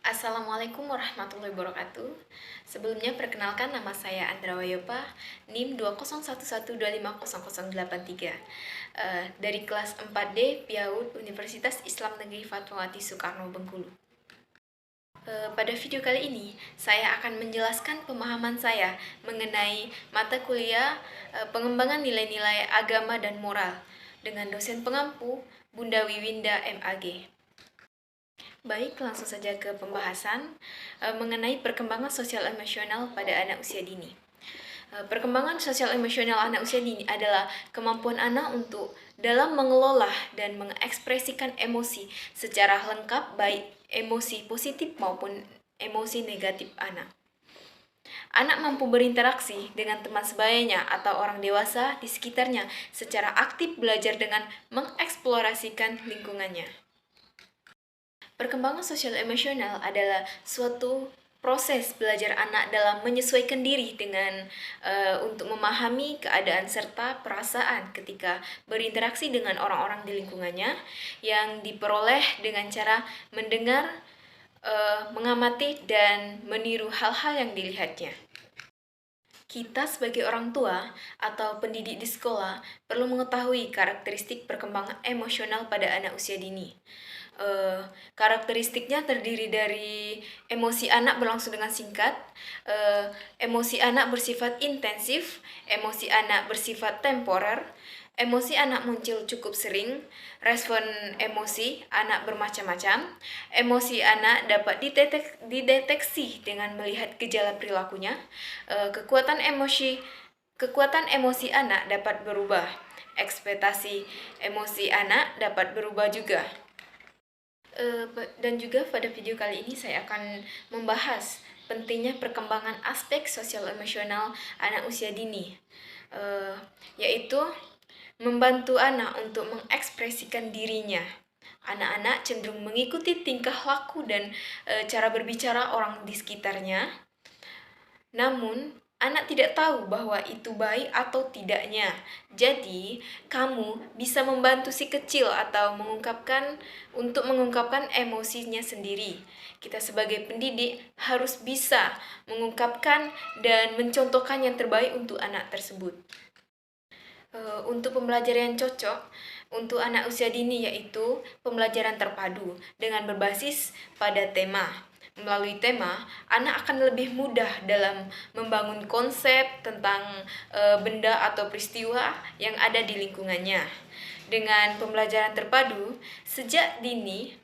Assalamualaikum warahmatullahi wabarakatuh. Sebelumnya perkenalkan nama saya Andra Wayopa, NIM 20112500083, dari kelas 4D PIAUD Universitas Islam Negeri Fatmawati Soekarno Bengkulu. Pada video kali ini, saya akan menjelaskan pemahaman saya mengenai mata kuliah pengembangan nilai-nilai agama dan moral dengan dosen pengampu Bunda Wiwinda MAG. Baik, langsung saja ke pembahasan mengenai perkembangan sosial emosional pada anak usia dini. Perkembangan sosial emosional anak usia dini adalah kemampuan anak untuk dalam mengelola dan mengekspresikan emosi secara lengkap, baik emosi positif maupun emosi negatif anak. Anak mampu berinteraksi dengan teman sebayanya atau orang dewasa di sekitarnya secara aktif, belajar dengan mengeksplorasikan lingkungannya. Perkembangan sosial emosional adalah suatu proses belajar anak dalam menyesuaikan diri dengan untuk memahami keadaan serta perasaan ketika berinteraksi dengan orang-orang di lingkungannya yang diperoleh dengan cara mendengar, mengamati, dan meniru hal-hal yang dilihatnya. Kita sebagai orang tua atau pendidik di sekolah perlu mengetahui karakteristik perkembangan emosional pada anak usia dini. Karakteristiknya terdiri dari emosi anak berlangsung dengan singkat, emosi anak bersifat intensif, emosi anak bersifat temporer, emosi anak muncul cukup sering, respon emosi anak bermacam-macam, emosi anak dapat dideteksi dengan melihat gejala perilakunya, kekuatan emosi anak dapat berubah, ekspektasi emosi anak dapat berubah juga. Dan juga pada video kali ini saya akan membahas pentingnya perkembangan aspek sosial emosional anak usia dini, yaitu membantu anak untuk mengekspresikan dirinya. Anak-anak cenderung mengikuti tingkah laku dan cara berbicara orang di sekitarnya. Namun, anak tidak tahu bahwa itu baik atau tidaknya. Jadi, kamu bisa membantu si kecil atau mengungkapkan emosinya sendiri. Kita sebagai pendidik harus bisa mengungkapkan dan mencontohkan yang terbaik untuk anak tersebut. Untuk pembelajaran yang cocok untuk anak usia dini yaitu pembelajaran terpadu dengan berbasis pada tema. Melalui tema, anak akan lebih mudah dalam membangun konsep tentang benda atau peristiwa yang ada di lingkungannya. Dengan pembelajaran terpadu, sejak dini,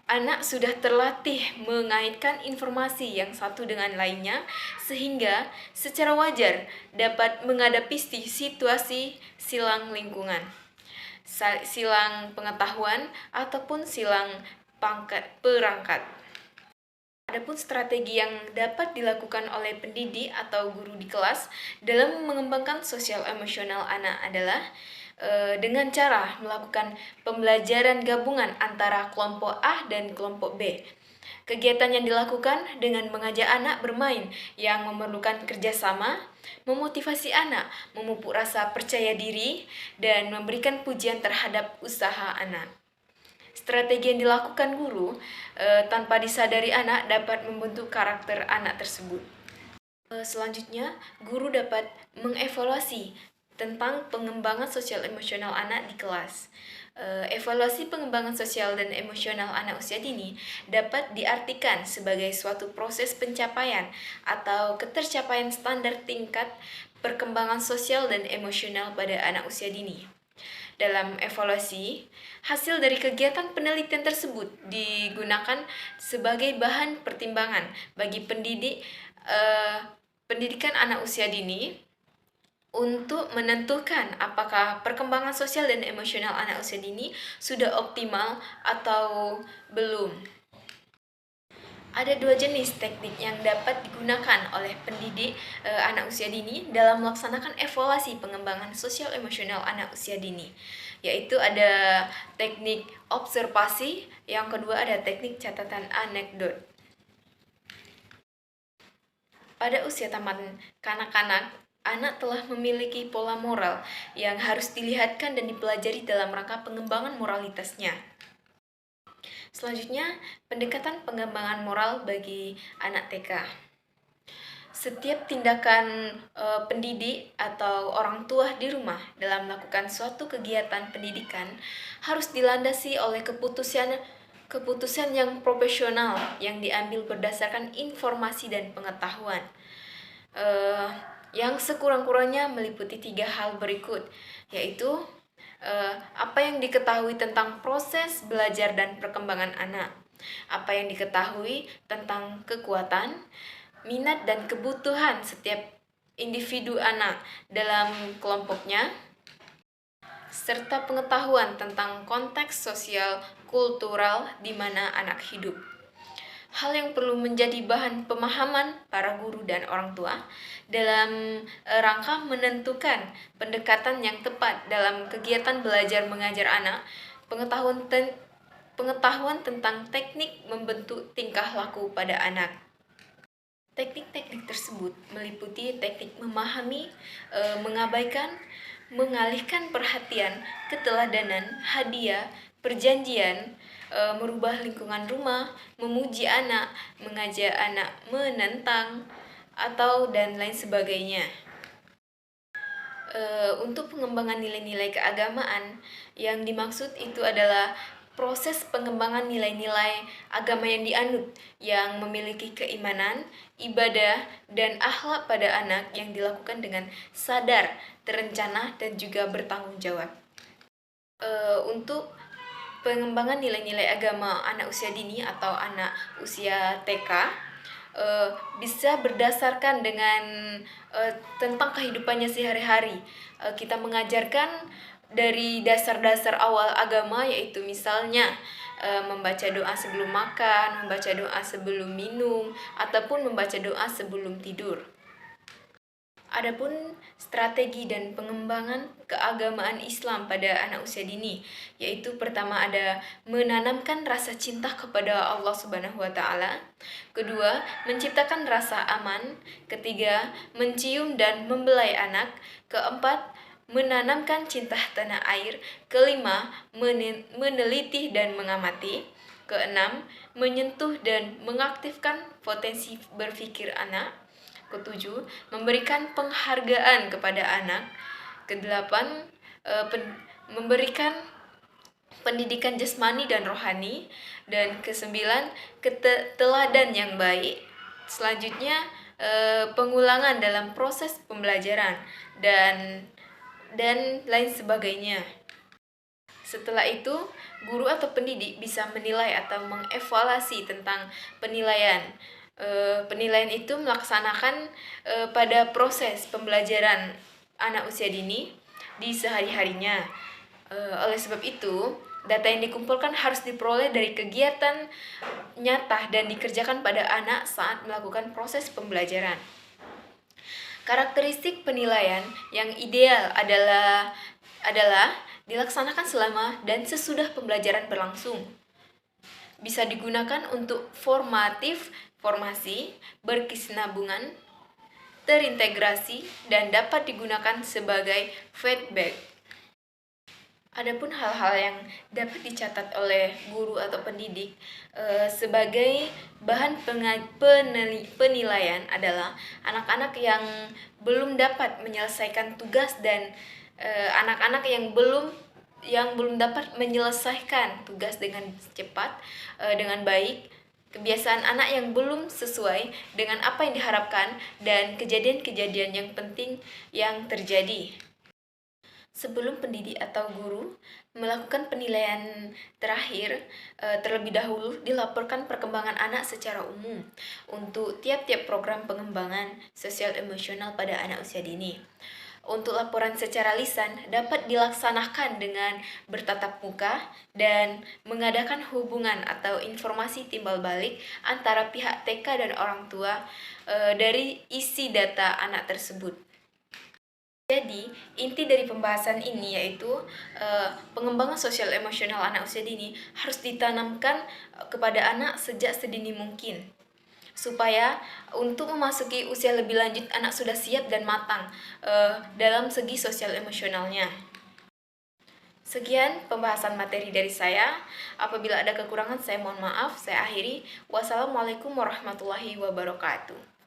anak sudah terlatih mengaitkan informasi yang satu dengan lainnya sehingga secara wajar dapat menghadapi situasi silang lingkungan, silang pengetahuan, ataupun silang perangkat. Adapun strategi yang dapat dilakukan oleh pendidik atau guru di kelas dalam mengembangkan sosial emosional anak adalah dengan cara melakukan pembelajaran gabungan antara kelompok A dan kelompok B. Kegiatan yang dilakukan dengan mengajak anak bermain yang memerlukan kerjasama, memotivasi anak, memupuk rasa percaya diri, dan memberikan pujian terhadap usaha anak. Strategi yang dilakukan guru tanpa disadari anak dapat membentuk karakter anak tersebut. Selanjutnya, guru dapat mengevaluasi tentang pengembangan sosial emosional anak di kelas. Evaluasi pengembangan sosial dan emosional anak usia dini dapat diartikan sebagai suatu proses pencapaian atau ketercapaian standar tingkat perkembangan sosial dan emosional pada anak usia dini. Dalam evaluasi, hasil dari kegiatan penelitian tersebut digunakan sebagai bahan pertimbangan bagi pendidikan anak usia dini untuk menentukan apakah perkembangan sosial dan emosional anak usia dini sudah optimal atau belum. Ada dua jenis teknik yang dapat digunakan oleh pendidik anak usia dini dalam melaksanakan evaluasi pengembangan sosial emosional anak usia dini, yaitu ada teknik observasi, yang kedua ada teknik catatan anekdot. Pada usia taman kanak-kanak, anak telah memiliki pola moral yang harus dilihatkan dan dipelajari dalam rangka pengembangan moralitasnya. Selanjutnya, pendekatan pengembangan moral bagi anak TK. Setiap tindakan pendidik atau orang tua di rumah dalam melakukan suatu kegiatan pendidikan harus dilandasi oleh keputusan yang profesional yang diambil berdasarkan informasi dan pengetahuan. Yang sekurang-kurangnya meliputi 3 hal berikut, yaitu apa yang diketahui tentang proses belajar dan perkembangan anak, apa yang diketahui tentang kekuatan, minat dan kebutuhan setiap individu anak dalam kelompoknya, serta pengetahuan tentang konteks sosial kultural di mana anak hidup. Hal yang perlu menjadi bahan pemahaman para guru dan orang tua dalam rangka menentukan pendekatan yang tepat dalam kegiatan belajar mengajar anak, pengetahuan tentang teknik membentuk tingkah laku pada anak. Teknik-teknik tersebut meliputi teknik memahami, mengabaikan, mengalihkan perhatian, keteladanan, hadiah, perjanjian, merubah lingkungan rumah, memuji anak, mengajak anak menentang, atau dan lain sebagainya. Untuk pengembangan nilai-nilai keagamaan, yang dimaksud itu adalah proses pengembangan nilai-nilai agama yang dianut, yang memiliki keimanan, ibadah, dan akhlak pada anak yang dilakukan dengan sadar, terencana, dan juga bertanggung jawab. Untuk pengembangan nilai-nilai agama anak usia dini atau anak usia TK, bisa berdasarkan dengan tentang kehidupannya sehari-hari. Kita mengajarkan dari dasar-dasar awal agama, yaitu misalnya membaca doa sebelum makan, membaca doa sebelum minum, ataupun membaca doa sebelum tidur. Adapun strategi dan pengembangan keagamaan Islam pada anak usia dini, yaitu pertama ada menanamkan rasa cinta kepada Allah Subhanahu wa taala. Kedua, menciptakan rasa aman. Ketiga, mencium dan membelai anak. Keempat, menanamkan cinta tanah air. Kelima, meneliti dan mengamati. Keenam, menyentuh dan mengaktifkan potensi berpikir anak. Ketujuh, memberikan penghargaan kepada anak. Kedelapan, memberikan pendidikan jasmani dan rohani. Dan kesembilan, teladan yang baik. Selanjutnya, pengulangan dalam proses pembelajaran dan lain sebagainya. Setelah itu, guru atau pendidik bisa menilai atau mengevaluasi tentang penilaian. Penilaian itu melaksanakan pada proses pembelajaran anak usia dini di sehari-harinya. Oleh sebab itu, data yang dikumpulkan harus diperoleh dari kegiatan nyata dan dikerjakan pada anak saat melakukan proses pembelajaran. Karakteristik penilaian yang ideal adalah dilaksanakan selama dan sesudah pembelajaran berlangsung. Bisa digunakan untuk formatif, formasi, berkesinambungan, terintegrasi, dan dapat digunakan sebagai feedback. Adapun hal-hal yang dapat dicatat oleh guru atau pendidik sebagai bahan penilaian adalah anak-anak yang belum dapat menyelesaikan tugas dan anak-anak yang belum dapat menyelesaikan tugas dengan cepat, dengan baik, kebiasaan anak yang belum sesuai dengan apa yang diharapkan, dan kejadian-kejadian yang penting yang terjadi. Sebelum pendidik atau guru melakukan penilaian terakhir, terlebih dahulu dilaporkan perkembangan anak secara umum untuk tiap-tiap program pengembangan sosial emosional pada anak usia dini. Untuk laporan secara lisan dapat dilaksanakan dengan bertatap muka dan mengadakan hubungan atau informasi timbal balik antara pihak TK dan orang tua dari isi data anak tersebut. Jadi, inti dari pembahasan ini yaitu pengembangan sosial emosional anak usia dini harus ditanamkan kepada anak sejak sedini mungkin, supaya untuk memasuki usia lebih lanjut anak sudah siap dan matang dalam segi sosial emosionalnya. Sekian pembahasan materi dari saya. Apabila ada kekurangan, saya mohon maaf. Saya akhiri. Wassalamualaikum warahmatullahi wabarakatuh.